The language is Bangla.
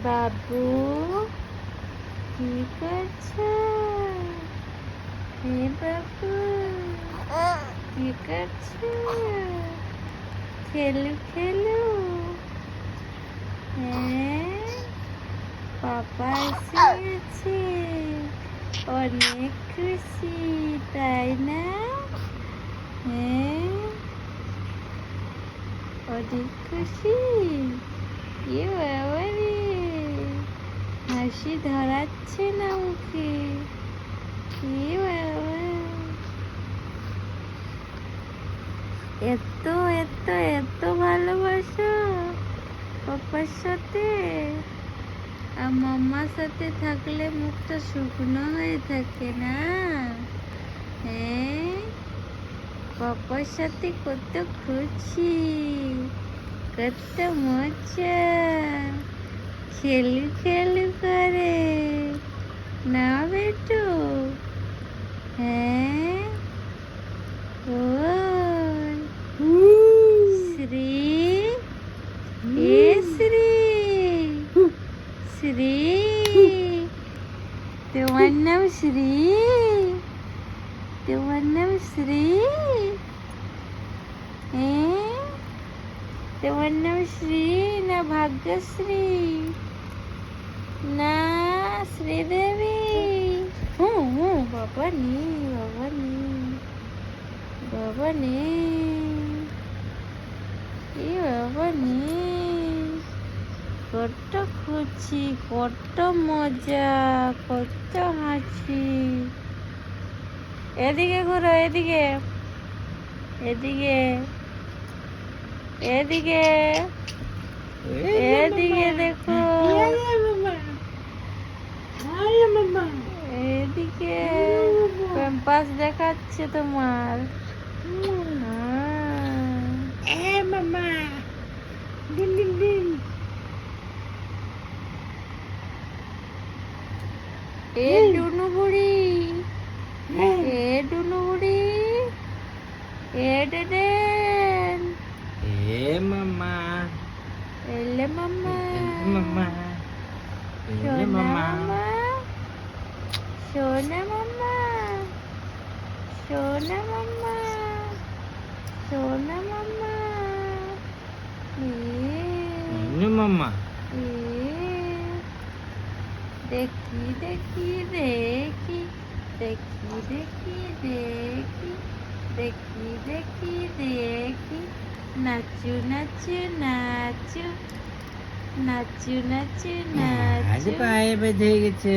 বাবু কি করছো? হে বাবু কি করছো? খেলু খেলু। হ্যাঁ, পাপা এসে গেছে, অনেক খুশি তাই না? হ্যাঁ, অনেক খুশি। কি বাবা রে, হাসি ধরাচ্ছে না মুখে। কি বাবা, এত এত এত ভালোবাসো পাপার সাথে। আর মাম্মার সাথে থাকলে মুখটা শুকনো হয়ে থাকে না? হ্যাঁ, পাপার সাথে কত খুশি, কত মজা, খেলু খেলু করে না বেটু? হ্যাঁ, ওই শ্রী, এ শ্রী, শ্রী, তোমার নাম শ্রী? তোমার নাম শ্রী? হ্যাঁ, তোমার নাম শ্রী না ভাগ্যশ্রী না শ্রীদেবী? বাবা নেই, বাবা নেই, বাবা নেই, এই বাবা নেই। কত খুশি, কত মজা, কত হাসি। এদিকে ঘুরো, এদিকে, এদিকে, এদিকে, এদিকে দেখো, এদিকে প্যাম্পাস দেখাচ্ছে তোমার। এ ডুনু বুড়ি, এ ডুনু বুড়ি, এ ডেডেন, এ মামা, এলে মাম্মা, মামা, সোনা মামা, মাম্মা, সোনা মাম্মা, সোনা মাম্মা, সোনা মাম্মা, মামা। দেখি দেখি দেখি, দেখি দেখি দেখি, দেখি দেখি দেখি, নাচু নাচু নাচু, নাচু নাচু আজ নাচু। পায়ে বেঁধে গেছে।